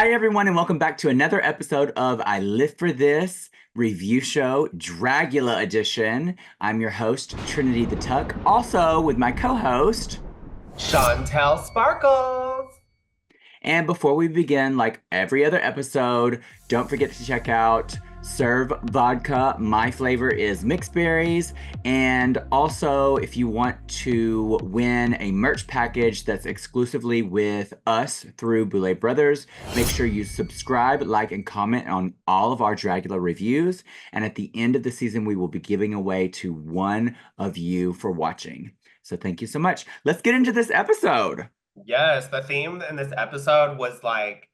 Hi, everyone, and welcome back to another episode of I Live for This review show, Dragula edition. I'm your host, Trinity the Tuck, also with my co-host. Chantel Sparkles. And before we begin, like every other episode, don't forget to check out Serve Vodka. My flavor is mixed berries. And also, if you want to win a merch package that's exclusively with us through Boulet Brothers, make sure you subscribe, like, and comment on all of our Dragula reviews. And at the end of the season, we will be giving away to one of you for watching. So thank you so much. Let's get into this episode. Yes, the theme in this episode was like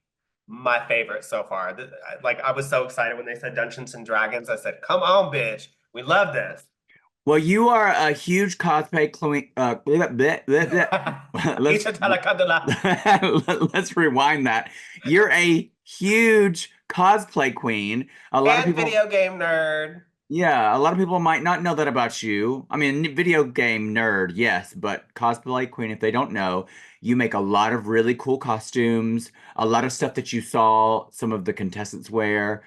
my favorite so far. Like I was so excited when they said Dungeons and Dragons. I said, "Come on, bitch, we love this." Well, you are a huge cosplay queen. Let's Isha Talakandala. let's rewind that. You're a huge cosplay queen. A lot of And people, video game nerd. yeah, a lot of people might not know that about you. I mean, video game nerd, yes, but cosplay queen, if they don't know, you make a lot of really cool costumes, a lot of stuff that you saw some of the contestants wear,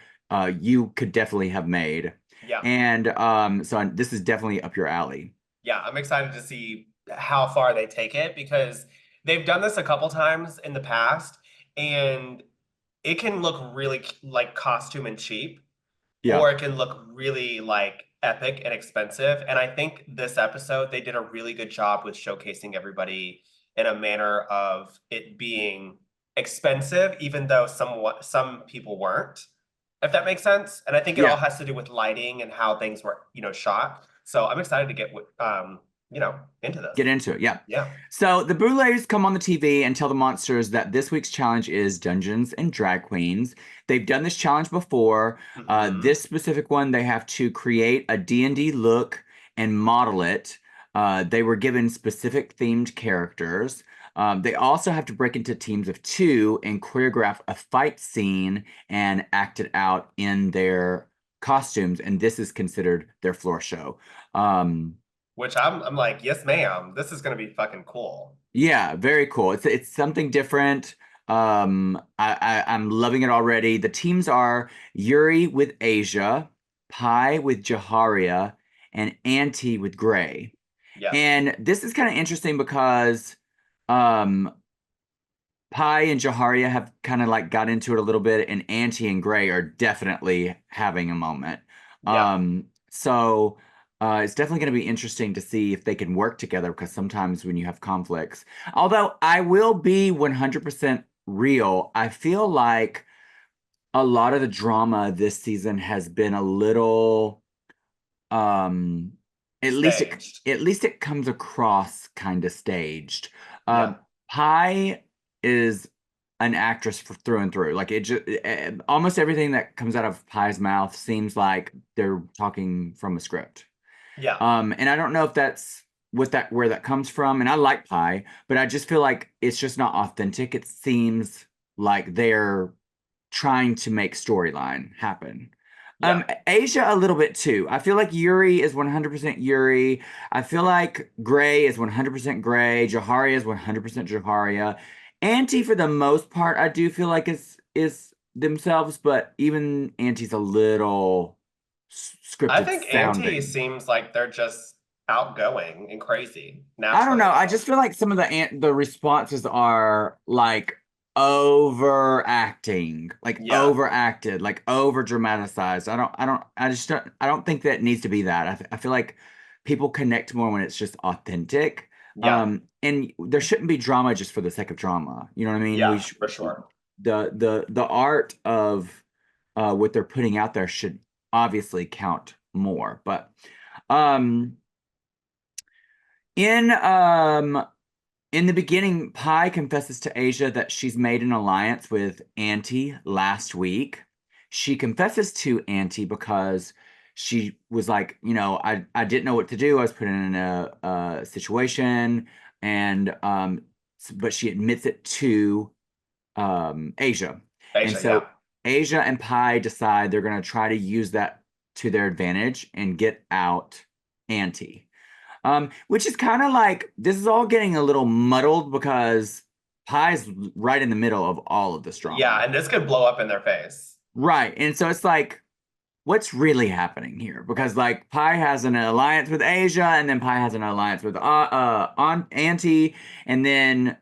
you could definitely have made. Yeah, And so this is definitely up your alley. yeah. I'm excited to see how far they take it because they've done this a couple times in the past, and it can look really like costume and cheap. Yeah. Or it can look really like epic and expensive. And I think this episode, they did a really good job with showcasing everybody in a manner of it being expensive, even though some people weren't, if that makes sense. And I think it all Yeah. has to do with lighting and how things were, shot. So I'm excited to get, into this. Get into it. Yeah. Yeah. So the Boulets come on the TV and tell the monsters that this week's challenge is Dungeons and Drag Queens. They've done this challenge before. Mhm. This specific one, they have to create a D&D look and model it. They were given specific themed characters. They also have to break into teams of two and choreograph a fight scene and act it out in their costumes. And this is considered their floor show. Which I'm like, yes, ma'am. This is gonna be fucking cool. Yeah, very cool. It's something different. I'm loving it already. The teams are Yuri with Asia, Pi with Jaharia, and Auntie with Gray. Yeah. And this is kind of interesting because um Pi and Jaharia have kind of like got into it a little bit, and Auntie and Gray are definitely having a moment. Yeah. So it's definitely going to be interesting to see if they can work together because sometimes when you have conflicts, although I will be 100% real, I feel like a lot of the drama this season has been a little, um, Staged. at least it comes across kind of staged. Yeah. Pi is an actress for through and through. Like it just almost everything that comes out of Pi's mouth seems like they're talking from a script. Yeah. And I don't know if that's where that comes from. And I like Pi, but I just feel like it's just not authentic. It seems like they're trying to make storyline happen. Yeah. Asia a little bit too. I feel like Yuri is 100% Yuri. I feel like Gray is 100% Gray. Jaharia is 100% Jaharia. Auntie, for the most part, I do feel like is themselves, but even Auntie's a little I scripted think Auntie sounding. seems like they're just outgoing and crazy I don't naturally. know. I just feel like some of the responses are like overacting, like Yeah. overacted, like over dramatized. I don't think that needs to be that. I feel like people connect more when it's just authentic. Yeah. And there shouldn't be drama just for the sake of drama. You know what I mean? Yeah, for sure. The art of what they're putting out there should obviously count more. But um in um in the beginning, Pi confesses to Asia that she's made an alliance with Auntie last week. She confesses to Auntie because she was like, I didn't know what to do. I was put in a situation, and but she admits it to Asia. And Asia, yeah. so Asia and Pi decide they're going to try to use that to their advantage and get out Auntie. Which is kind of like this is all getting a little muddled because Pie's right in the middle of all of this Yeah, drama. and this could blow up in their face. Right. And so it's like, what's really happening here? Because like Pie has an alliance with Asia, and then Pie has an alliance with on Auntie, and then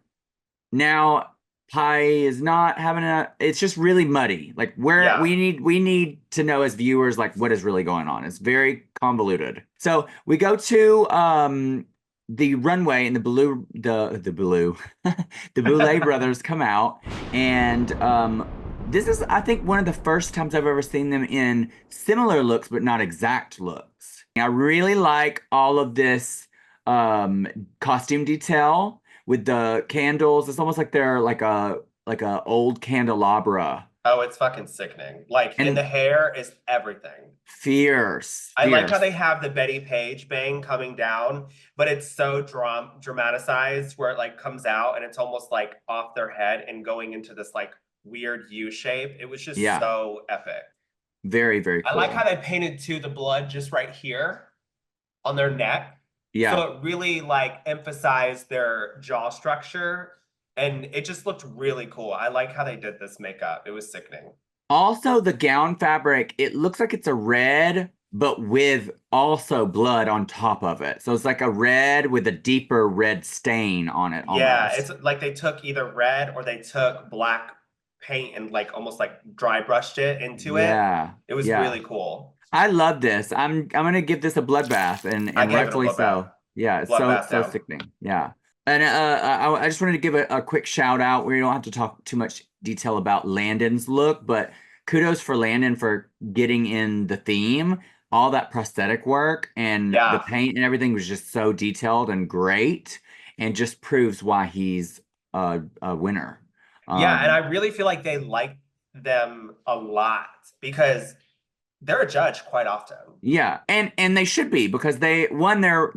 now Pie is not having a. It's just really muddy. Like where Yeah. we need to know as viewers like what is really going on. It's very convoluted. So we go to the runway, and the blue the Boulet brothers come out, and this is, I think, one of the first times I've ever seen them in similar looks, but not exact looks. I really like all of this costume detail with the candles. It's almost like they're like a old candelabra. Oh, it's fucking sickening. Like, and the And hair is everything. fierce, I like how fierce. they have the Betty Page bang coming down, but it's so dramatized where it like comes out and it's almost like off their head and going into this like weird U shape. It was just Yeah, so epic. very, very I like how cool. they painted too the blood just right here on their neck. So Yeah. it really like emphasized their jaw structure and it just looked really cool. I like how they did this makeup. It was sickening. Also, the gown fabric, it looks like it's a red, but with also blood on top of it. So it's like a red with a deeper red stain on it Yeah, almost. it's like they took either red or they took black paint and like almost like dry brushed it into it. Yeah. It was Yeah. really cool. I love this. I'm gonna give this a bloodbath, I and gave it a rightfully bloodbath. so. Yeah, it's Bloodbath so down. sickening. Yeah. And I just wanted to give a quick shout out. We don't have to talk too much detail about Landon's look, but kudos for Landon for getting in the theme. All that prosthetic work and the Yeah. paint and everything was just so detailed and great, and just proves why he's a winner. Yeah, and I Um, really feel like they like them a lot because they're a judge quite often. Yeah, and they should be, because they, one, they're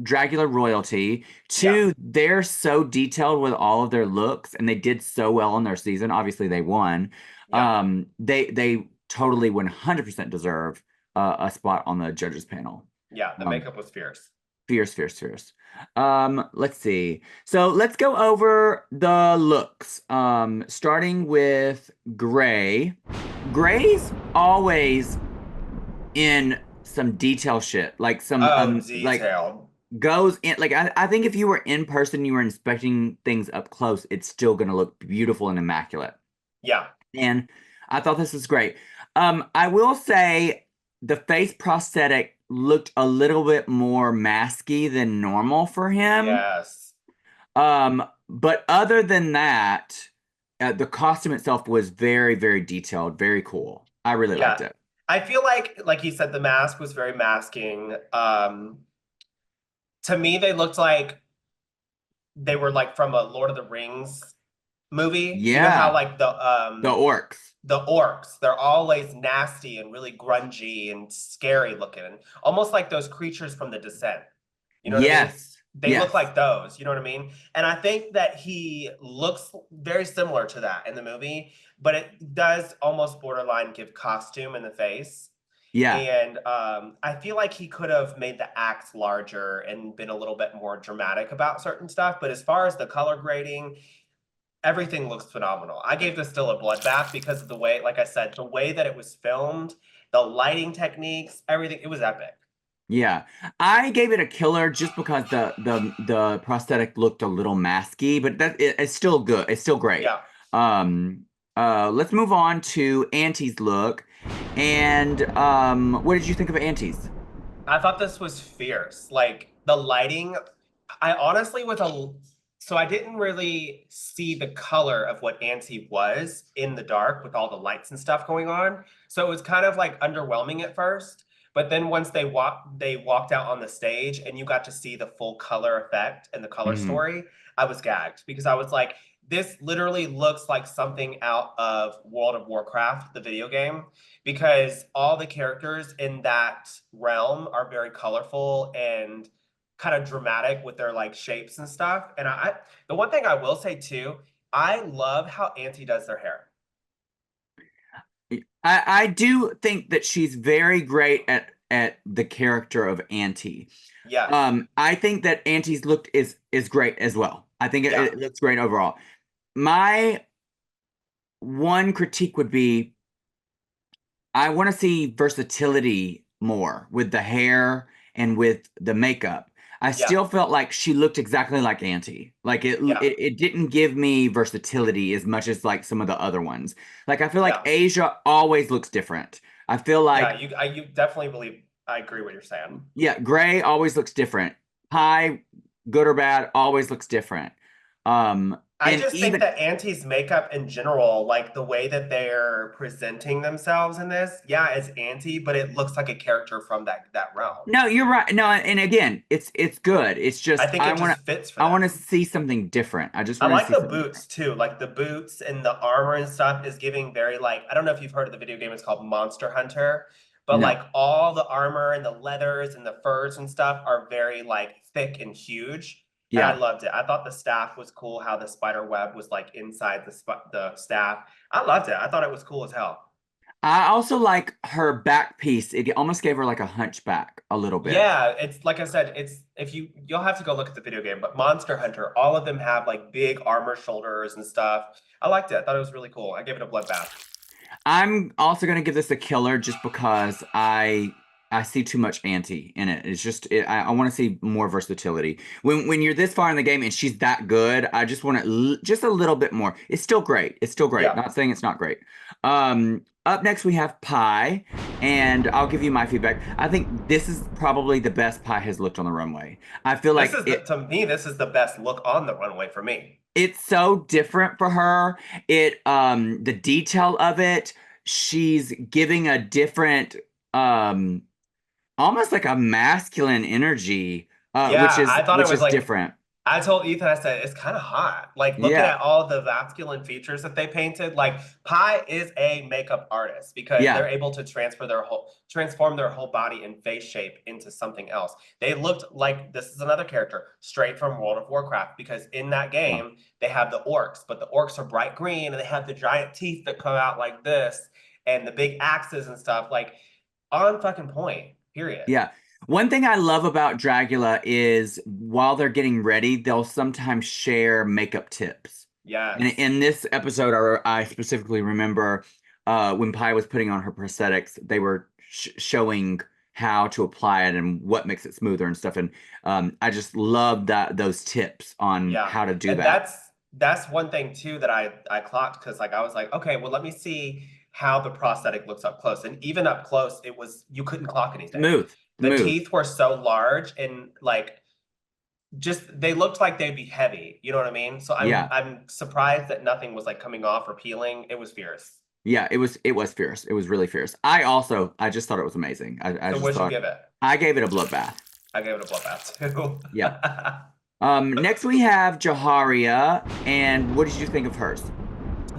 Dragula royalty. Yeah. Two, they're so detailed with all of their looks, and they did so well in their season. Obviously, they won. Yeah. They totally 100% deserve a spot on the judges panel. Yeah. The Um, makeup was fierce. fierce, fierce, fierce. Let's see. So let's go over the looks. Starting with Gray. Gray's always in some detail shit, like some Oh, like detailed. goes in, like I think if you were in person, you were inspecting things up close, it's still gonna look beautiful and immaculate. Yeah. And I thought this was great. I will say the face prosthetic looked a little bit more masky than normal for him. Yes. But other than that, the costume itself was very, very detailed, very cool. I really liked Yeah. it. I feel like you said, the mask was very masking. To me, they looked like they were like from a Lord of the Rings movie. You know how Yeah, like the orcs. the orcs, they're always nasty and really grungy and scary looking, almost like those creatures from The Descent. You know what I mean? Yes. They look Yes. like those, you know what I mean? And I think that he looks very similar to that in the movie, but it does almost borderline give costume in the face. Yeah. And I feel like he could have made the act larger and been a little bit more dramatic about certain stuff. But as far as the color grading, everything looks phenomenal. I gave this still a bloodbath because of the way, like I said, the way that it was filmed, the lighting techniques, everything, it was epic. Yeah. I gave it a killer just because the prosthetic looked a little masky, but it's still good. It's still great. Yeah. Um let's move on to Auntie's look. And what did you think of Auntie's? I thought this was fierce. Like the lighting, I honestly with a so I didn't really see the color of what Auntie was in the dark with all the lights and stuff going on. So it was kind of like underwhelming at first. But then once they walked out on the stage and you got to see the full color effect and the color Hmm. story, I was gagged because I was like, this literally looks like something out of World of Warcraft, the video game, because all the characters in that realm are very colorful and kind of dramatic with their like shapes and stuff. And the one thing I will say too, I love how Auntie does their hair. I do think that she's very great at the character of Auntie. Yes. I think that Auntie's look is great as well. I think Yeah. it looks great overall. my one critique would be I want to see versatility more with the hair and with the makeup. I Yeah, still felt like she looked exactly like Auntie. Like yeah, it didn't give me versatility as much as like some of the other ones. Like I feel like yeah, Asia always looks different. I feel yeah. like You definitely believe. I agree what you're saying. yeah, Gray always looks different. Pie, good or bad, always looks different. I And just think even that Auntie's makeup in general, like the way that they're presenting themselves in this, yeah, it's Auntie, but it looks like a character from that realm. no, you're right. No, and again, it's good. It's I just think it just fits for I want to them. see something different. I just I want to like see the something boots different. too. Like the boots and the armor and stuff is giving very like I don't know if you've heard of the video game, it's called Monster Hunter, but No. like all the armor and the leathers and the furs and stuff are very like thick and huge. And I Yeah. loved it. I thought the staff was cool, how the spider web was like inside the staff. I loved it. I thought it was cool as hell. I also like her back piece. It almost gave her like a hunchback a little bit. Yeah, it's like I said, it's if you'll have to go look at the video game, but Monster Hunter, all of them have like big armor shoulders and stuff. I liked it. I thought it was really cool. I gave it a bloodbath. I'm also gonna give this a killer just because I see too much anti in it. It's just I want to see more versatility. When you're this far in the game and she's that good, I just want just a little bit more. It's still great. It's still great. Yeah. Not saying it's not great. Up next we have Pie, and I'll give you my feedback. I think this is probably the best Pie has looked on the runway. I feel This like is the to me, this is the best look on the runway for me. it's so different for her. The detail of it, she's giving a different almost like a masculine energy, Yeah, I thought it which was is like different. I told Ethan, I said it's kind of hot. Like looking Yeah. at all the masculine features that they painted, like Pi is a makeup artist because Yeah. they're able to transform their whole body and face shape into something else. They looked like this is another character straight from World of Warcraft because in that Yeah. game they have the orcs, but the orcs are bright green and they have the giant teeth that come out like this and the big axes and stuff. Like on fucking point. Period. Yeah. One thing I love about Dragula is while they're getting ready, they'll sometimes share makeup tips. And Yes. in this episode, I specifically remember when Pi was putting on her prosthetics, they were showing how to apply it and what makes it smoother and stuff. And I just love those tips on Yeah. how to do And that. that's one thing too that I clocked because like I was like, okay, well let me see how the prosthetic looks up close. And even up close, it was you couldn't clock anything. Smooth, The smooth. teeth were so large and like just they looked like they'd be heavy. You know what I mean? So Yeah. I'm surprised that nothing was like coming off or peeling. It was fierce. Yeah, it was fierce. It was really fierce. I just thought it was amazing. I So just what'd you thought give it? I gave it a bloodbath. I gave it a bloodbath too. Yeah. Next we have Jaharia, and what did you think of hers?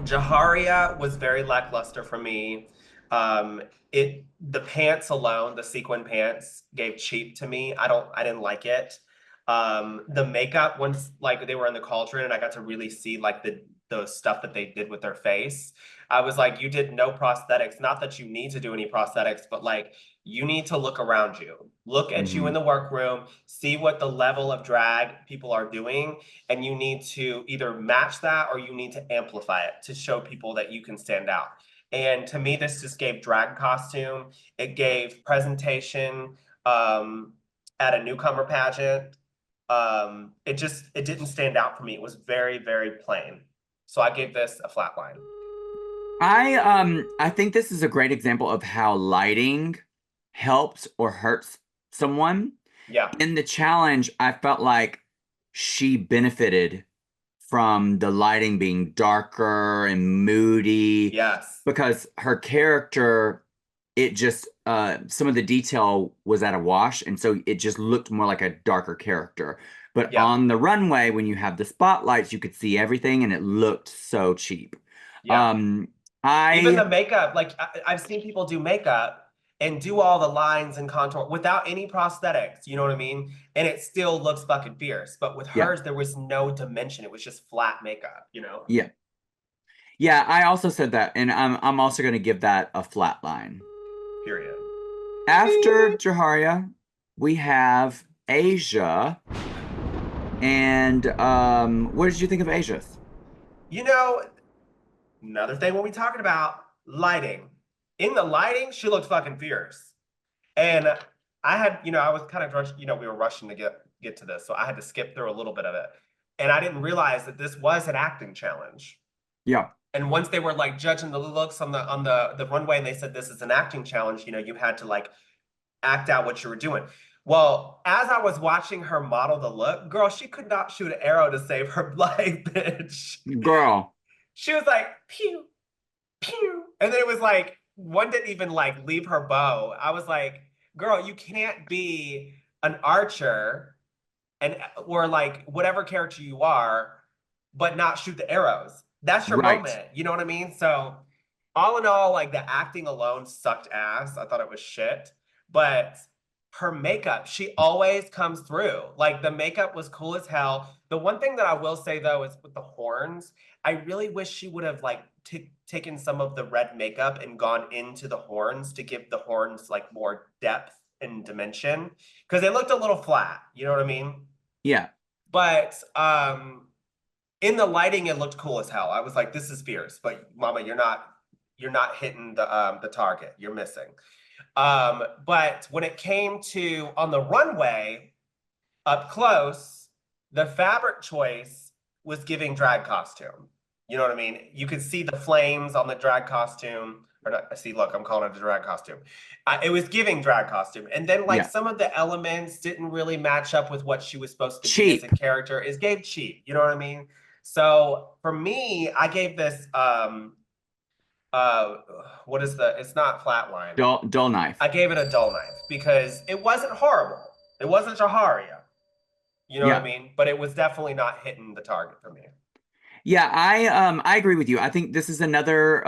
Jaharia was very lackluster for me. The pants alone, the sequin pants, gave cheap to me. I didn't like it. The makeup once like they were in the cauldron and I got to really see like the stuff that they did with their face. I was like, you did no prosthetics. Not that you need to do any prosthetics, but like you need to look around you. Look at you Hmm. in the workroom, see what the level of drag people are doing, and you need to either match that or you need to amplify it to show people that you can stand out. And to me, this just gave drag costume. It gave presentation um, at a newcomer pageant. It didn't stand out for me. It was very, very plain. So I gave this a flat line. I think this is a great example of how lighting helps or hurts someone. Yeah. In the challenge, I felt like she benefited from the lighting being darker and moody Yes. because her character, it just some of the detail was at a wash, and so it just looked more like a darker character. But Yeah. on the runway, when you have the spotlights, you could see everything, and it looked so cheap. Yeah. Um, Even the I makeup, like I've seen people do makeup and do all the lines and contour without any prosthetics, you know what I mean? And it still looks fucking fierce. But with yeah, hers, there was no dimension. It was just flat makeup, you know? yeah, yeah. I also said that, and I'm also going to give that a flat line. Period. After Jaharia, we have Asia, and what did you think of Asia's? You know, another thing when we talking about lighting. In the lighting, she looked fucking fierce. And I had, I was kind of rushed, we were rushing to get to this, so I had to skip through a little bit of it. And I didn't realize that this was an acting challenge. Yeah. And once they were like judging the looks on the runway and they said this is an acting challenge, you had to like act out what you were doing. Well, as I was watching her model the look, girl, she could not shoot an arrow to save her life, bitch. Girl. She was like, pew, pew. And then it was like, one didn't even like leave her bow. I was like, girl, you can't be an archer and or like whatever character you are, but not shoot the arrows. That's your Right. moment. You know what I mean? So all in all, like the acting alone sucked ass. I thought it was shit. But her makeup, she always comes through. Like the makeup was cool as hell. The one thing that I will say though is with the horns, I really wish she would have like taken some of the red makeup and gone into the horns to give the horns like more depth and dimension because they looked a little flat. You know what I mean? Yeah. But in the lighting, it looked cool as hell. I was like, this is fierce, but mama, you're not hitting the target. You're missing. But when it came to on the runway up close, the fabric choice was giving drag costume. You know what I mean? You could see the flames on the drag costume. Or not, see, look, I'm calling it a drag costume. It was giving drag costume. And then, like, Yeah. some of the elements didn't really match up with what she was supposed to be as a Cheap. character. It gave cheap. You know what I mean? So for me, I gave this uh what is it's not flatline. Dull knife. I gave it a dull knife because it wasn't horrible. It wasn't Jaharia. You know what I Yeah. mean? But it was definitely not hitting the target for me. Yeah, I agree with you. I think this is another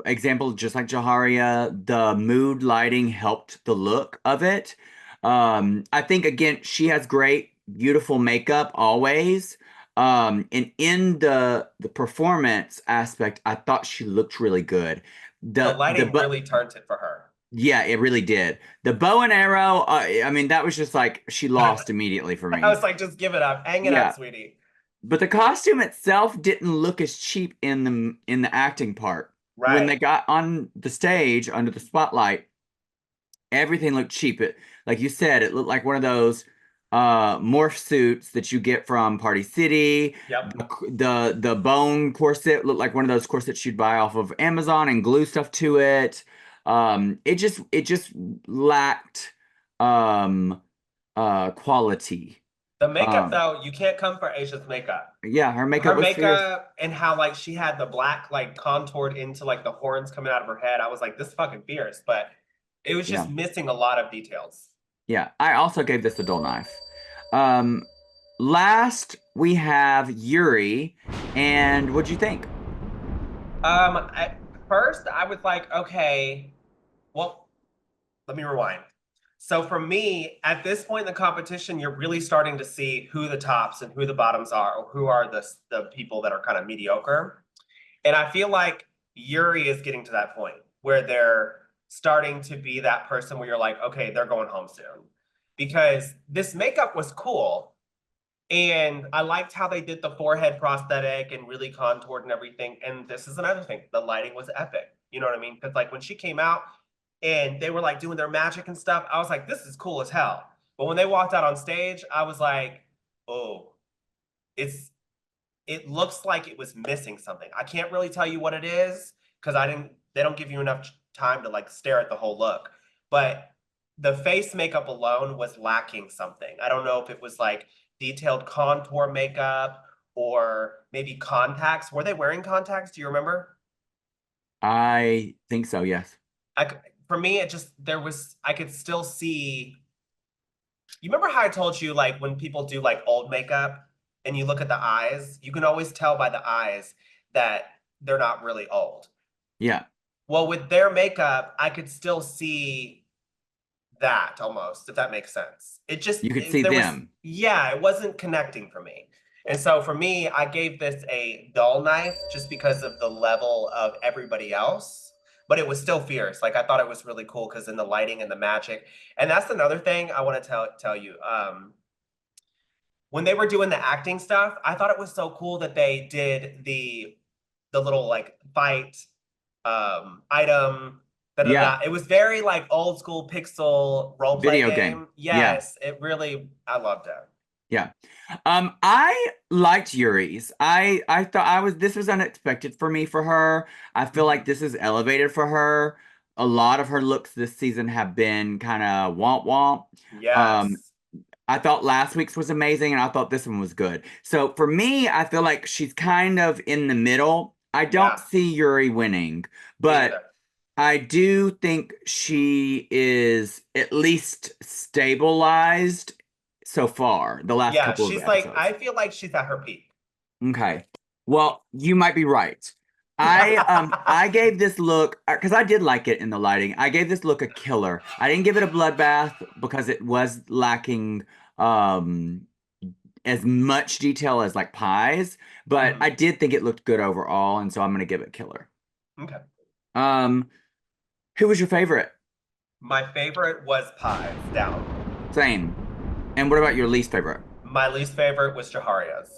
example, just like Jaharia, the mood lighting helped the look of it. I think again, she has great, beautiful makeup always. And in the performance aspect, I thought she looked really good. The The lighting but really turned it for her. yeah, it really did. The bow and arrow, I mean, that was just like she lost immediately for I me. was like, just give it up. Hang it up, Yeah. sweetie. But the costume itself didn't look as cheap in the acting part. When they Right. got on the stage under the spotlight, everything looked cheap. It, like you said, it looked like one of those morph suits that you get from Party City. Yep. The bone corset looked like one of those corsets you'd buy off of Amazon and glue stuff to it. It just lacked um quality. The makeup Um though, you can't come for Asia's makeup. yeah, her makeup Her was fierce. makeup and how like she had the black like contoured into like the horns coming out of her head. I was like, this is fucking fierce, but it was just Yeah. missing a lot of details. Yeah, I also gave this a dull knife. Um, last we have Yuri, and what'd you think? At first I was like, okay, well, let me rewind. So for me, at this point in the competition, you're really starting to see who the tops and who the bottoms are, or who are the people that are kind of mediocre. And I feel like Yuri is getting to that point where they're starting to be that person where you're like, okay, they're going home soon. Because this makeup was cool. And I liked how they did the forehead prosthetic and really contoured and everything. And this is another thing. The lighting was epic. You know what I mean? Because like when she came out and they were like doing their magic and stuff, I was like, this is cool as hell. But when they walked out on stage, I was like, oh, it's it looks like it was missing something. I can't really tell you what it is because they don't give you enough time to like stare at the whole look. But the face makeup alone was lacking something. I don't know if it was like detailed contour makeup or maybe contacts. Were they wearing contacts? Do you remember? I think so, yes. For me, it just I could still see. You remember how I told you like when people do like old makeup and you look at the eyes, you can always tell by the eyes that they're not really old. Yeah, Well, with their makeup, I could still see that almost, if that makes sense. you could see There was, them. yeah, it wasn't connecting for me. And so for me, I gave this a dull knife just because of the level of everybody else. But it was still fierce. Like I thought it was really cool because in the lighting and the magic. And that's another thing I want to tell you. when they were doing the acting stuff, I thought it was so cool that they did the little like fight item. Da, da, Yeah, da. It was very like old school pixel role play video game. game. Yeah, Yes, it really, I loved it. yeah. I liked Yuri's. I thought this was unexpected for me for her. I feel like Mhm. this is elevated for her. A lot of her looks this season have been kind of womp womp. Um, Yes. I thought last week's was amazing, and I thought this one was good. So for me, I feel like she's kind of in the middle. I don't Yeah, see Yuri winning, me but neither. I do think she is at least stabilized so far, the last Yeah, couple of she's like, episodes. I feel like she's at her peak. Okay. Well, you might be right. I gave this look because I did like it in the lighting. I gave this look a killer. I didn't give it a bloodbath because it was lacking um as much detail as like pies, but I Mhm. did think it looked good overall, and so I'm gonna give it killer. Okay. Um, who was your favorite? My favorite was Pies Down. Same. And what about your least favorite? My least favorite was Jaharia's.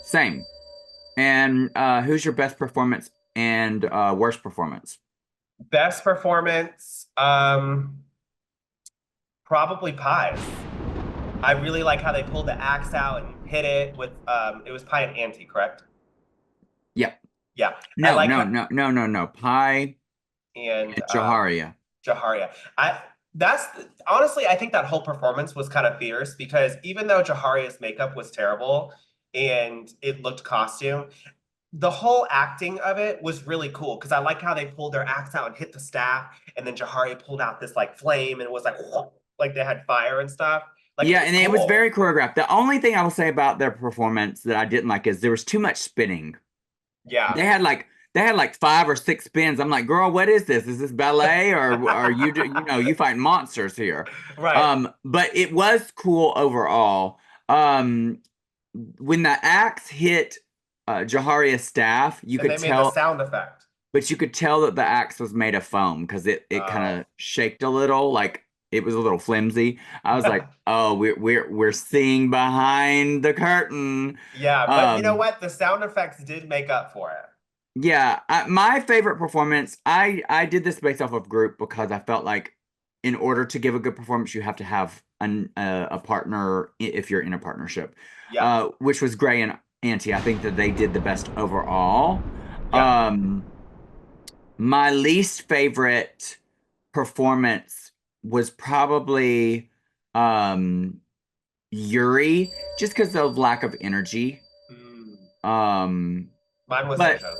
Same. And who's your best performance and worst performance? Best performance, probably Pies. I really like how they pulled the axe out and hit it with it was Pie and Ante, correct? Yep. Yeah. I No, like no, how no, no, no, no. Pi and and Jaharia. Jaharia. That's honestly, I think that whole performance was kind of fierce because even though Jaharia's makeup was terrible and it looked costume, the whole acting of it was really cool because I like how they pulled their axe out and hit the staff, and then Jaharia pulled out this like flame and it was like like they had fire and stuff. Like it Yeah, was and it was cool. very choreographed. The only thing I will say about their performance that I didn't like is there was too much spinning. Yeah. They had like 5 or 6 spins. I'm like, girl, what is this? Is this ballet or are you fighting monsters here? Right. But it was cool overall. Um, when the axe hit Jaharia's staff, you And could they made the tell, sound effect. but you could tell that the axe was made of foam because it kind Oh. of shaked a little, like it was a little flimsy. I was like, oh, we're seeing behind the curtain. Yeah, but you know Um, what? The sound effects did make up for it. Yeah, my favorite performance, I did this based off of group because I felt like in order to give a good performance, you have to have a partner if you're in a partnership, Yeah. which was Gray and Auntie. I think that they did the best overall. Yeah. Um, my least favorite performance was probably um Yuri, just because of lack of energy. Mm. Um, Mine was but Asia's.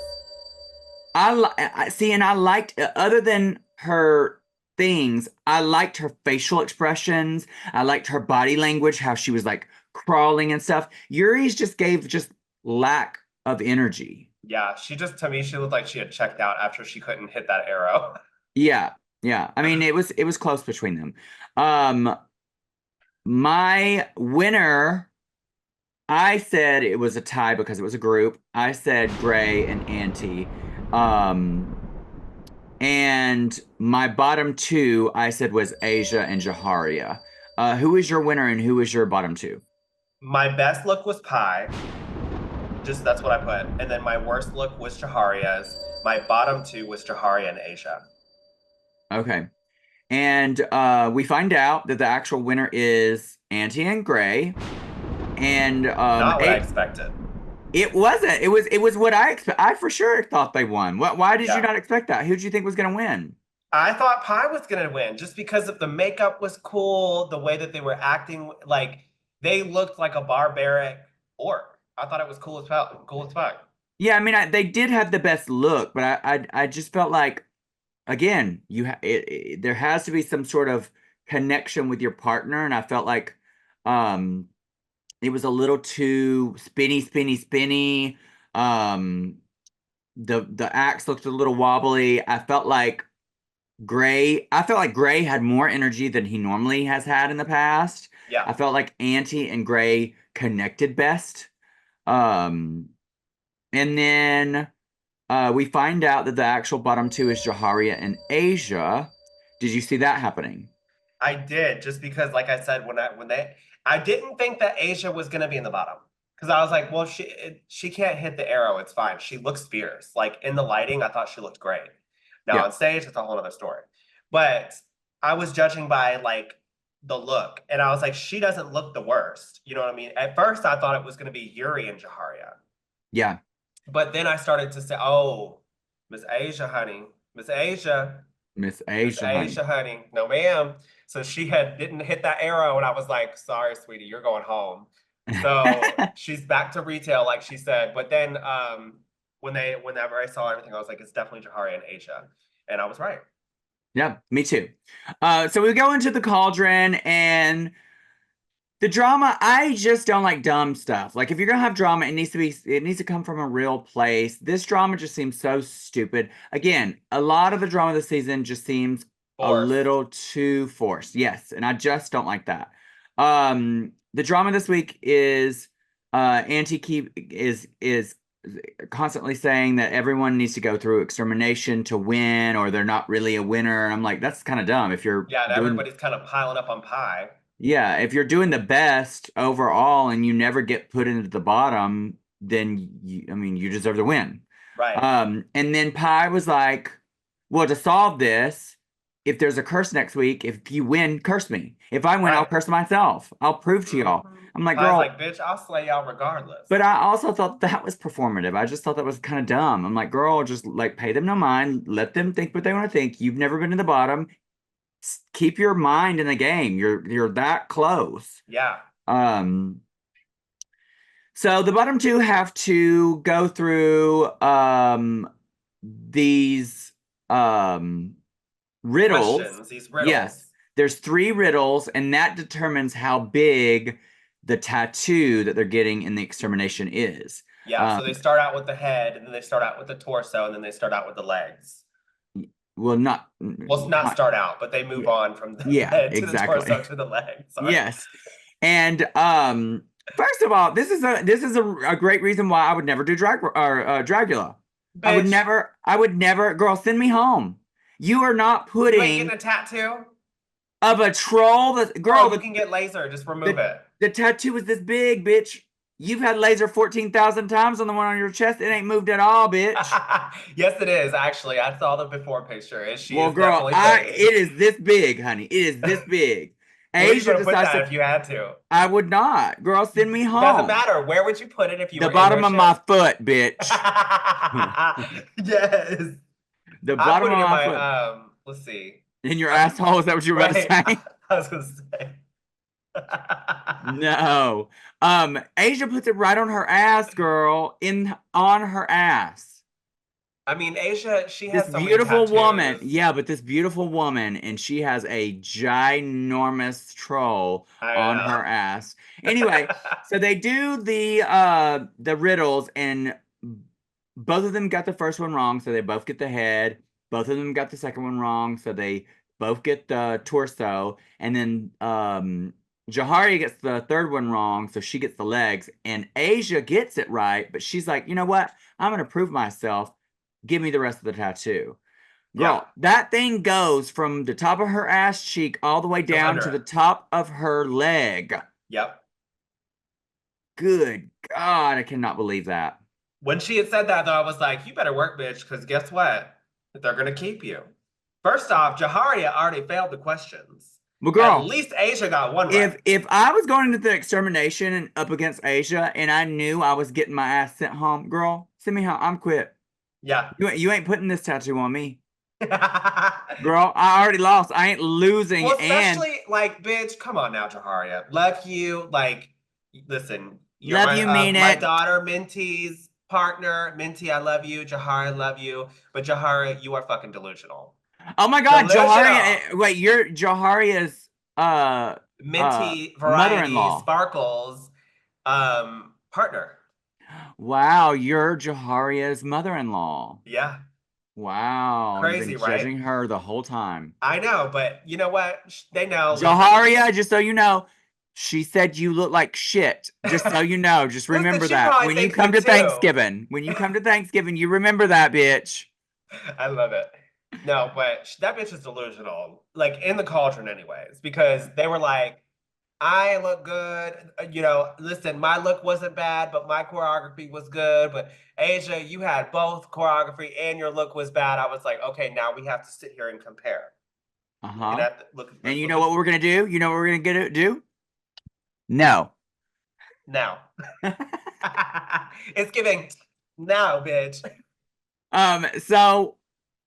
I see, and I liked other than her things, I liked her facial expressions. I liked her body language, how she was like crawling and stuff. Yuri's just gave just lack of energy. Yeah, she just to me she looked like she had checked out after she couldn't hit that arrow. Yeah, yeah. I mean, it was close between them. Um, my winner, I said it was a tie because it was a group. I said Gray and Auntie. Um, And my bottom two, I said, was Asia and Jaharia. Who is your winner and who is your bottom two? My best look was Pie. Just that's what I put. And then my worst look was Jaharia's. My bottom two was Jaharia and Asia. Okay. And we find out that the actual winner is Auntie and Gray. And Not what I expected. it wasn't. It was what I expect. I for sure thought they won. Why did you Yeah. not expect that? Who did you think was going to win? I thought Pie was gonna win just because of the makeup was cool, the way that they were acting, like they looked like a barbaric orc. I thought it was cool as fuck. Yeah, I mean, they did have the best look, but I just felt like again, there has to be some sort of connection with your partner, and I felt like um it was a little too spinny, spinny, spinny. Um, the axe looked a little wobbly. I felt like Gray had more energy than he normally has had in the past. Yeah. I felt like Auntie and Gray connected best. Um, and then we find out that the actual bottom two is Jaharia and Asia. Did you see that happening? I did, just because, like I said, I didn't think that Asia was gonna be in the bottom because I was like, well, she can't hit the arrow. It's fine. She looks fierce. Like in the lighting, I thought she looked great. Now Yeah. on stage, it's a whole other story. But I was judging by like the look, and I was like, she doesn't look the worst. You know what I mean? At first, I thought it was gonna be Yuri and Jaharia, Yeah. but then I started to say, oh, Miss Asia, honey, Miss Asia. Miss Miss Asia, honey. Aisha, honey, no ma'am. So she didn't hit that arrow, and I was like, sorry, sweetie, you're going home. So she's back to retail, like she said. But then whenever I saw everything, I was like, it's definitely Jahari and Aisha. And I was right. Yeah, me too. So we go into the cauldron, and the drama, I just don't like dumb stuff. Like if you're gonna have drama, it needs to come from a real place. This drama just seems so stupid. Again, a lot of the drama this season just seems a Forced. little too forced. Yes, and I just don't like that. The drama this week is Auntie Keep is constantly saying that everyone needs to go through extermination to win, or they're not really a winner. And I'm like, that's kind of dumb. If you're Yeah, and doing everybody's kind of piling up on pie. Yeah, if you're doing the best overall and you never get put into the bottom, then I mean, you deserve to win. Right. And then Pi was like, well, to solve this, if there's a curse next week, if you win, curse me. If I win, I'll Right. curse myself. I'll prove to y'all. I'm like, Pie's girl, like, bitch, I'll slay y'all regardless. but I also thought that was performative. I just thought that was kind of dumb. I'm like, girl, just like pay them no mind. Let them think what they want to think. You've never been to the bottom. Keep your mind in the game. You're that close. Yeah. So the bottom two have to go through these riddles. Questions, these riddles. Yes. There's 3 riddles, and that determines how big the tattoo that they're getting in the extermination is. Yeah, so they start out with the head, and then they start out with the torso, and then they start out with the legs. Well, not Start out, but they move on from the head to the torso to the legs. Sorry. Yes. And first of all, this is a great reason why I would never do Dragula. Bitch. I would never, girl, send me home. You are not putting You ain't getting a tattoo of a troll. Girl, you can get laser, just remove it. The tattoo is this big, bitch. You've had laser 14,000 times on the one on your chest. It ain't moved at all, bitch. Yes, it is, actually. I saw the before picture. Well, girl, it is this big, honey. It is this big. Where you gonna put that if you had to? I would not. Girl, send me home. Doesn't matter. Where would you put it if you the bottom of my foot, bitch. Yes. The bottom of my foot. Let's see. In your asshole? Is that what you were about to say? I was gonna say. No. Asia puts it right on her ass, girl. On her ass. I mean, Asia, she has this beautiful woman. Yeah, but this beautiful woman, and she has a ginormous troll on her ass. Anyway, so they do the riddles, and both of them got the first one wrong, so they both get the head. Both of them got the second one wrong, so they both get the torso. And then Jahari gets the third one wrong, so she gets the legs. And Asia gets it right, but she's like, you know what? I'm going to prove myself. Give me the rest of the tattoo. Girl, that thing goes from the top of her ass cheek all the way down to the top of her leg. Yep. Good God, I cannot believe that. When she had said that, though, I was like, you better work, bitch, because guess what? They're going to keep you. First off, Jaharia already failed the questions. Well, girl, at least Asia got one right. If I was going into the extermination and up against Asia, and I knew I was getting my ass sent home, girl, send me home. I'm quit. Yeah. You ain't putting this tattoo on me. Girl, I already lost. I ain't losing. Well, especially, like, bitch, come on now, Jaharia. Love you. Like, listen. You're my daughter, Minty's partner. Minty, I love you. Jaharia, love you. But Jaharia, you are fucking delusional. Oh my God, Jaharia. Wait, you're Jaharia's Minty mother-in-law. Sparkles partner. Wow, you're Jaharia's mother-in-law. Yeah. Wow. Crazy, You've been judging her the whole time. I know, but you know what? They know. Jaharia, just so you know, she said you look like shit. Just so you know, just remember that. When you come to Thanksgiving, you remember that, bitch. I love it. No, but that bitch is delusional. Like in the cauldron, anyways, because they were like, I look good. Listen, my look wasn't bad, but my choreography was good. But Asia, you had both choreography and your look was bad. I was like, okay, now we have to sit here and compare. Looking Uh-huh. at the, look, And let's you look know at what we're gonna do? You know what we're gonna get to do? No. now. It's giving now, bitch. So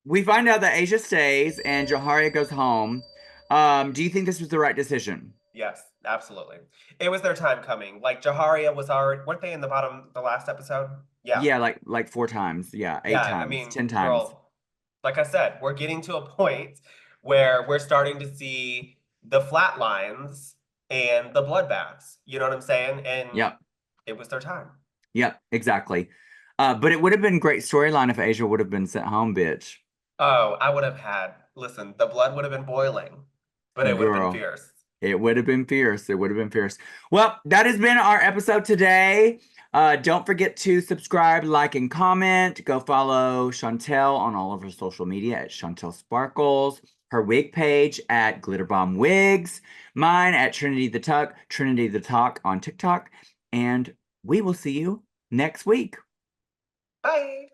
we find out that Asia stays and Jaharia goes home. Do you think this was the right decision? Yes, absolutely. It was their time coming. Like Jaharia was already, weren't they in the bottom the last episode? Yeah. Yeah, like 4 times. Yeah, eight Yeah, I times, mean, 10 times. girl, like I said, we're getting to a point where we're starting to see the flat lines and the bloodbaths. You know what I'm saying? And Yep. it was their time. Yep, exactly. But it would have been great storyline if Asia would have been sent home, bitch. Oh, I would have had, listen, the blood would have been boiling, but it would have been Girl. fierce. It would have been fierce. It would have been fierce. Well, that has been our episode today. Don't forget to subscribe, like, and comment. Go follow Chantel on all of her social media at Chantel Sparkles. Her wig page at Glitter Bomb Wigs. Mine at Trinity the Talk on TikTok. And we will see you next week. Bye.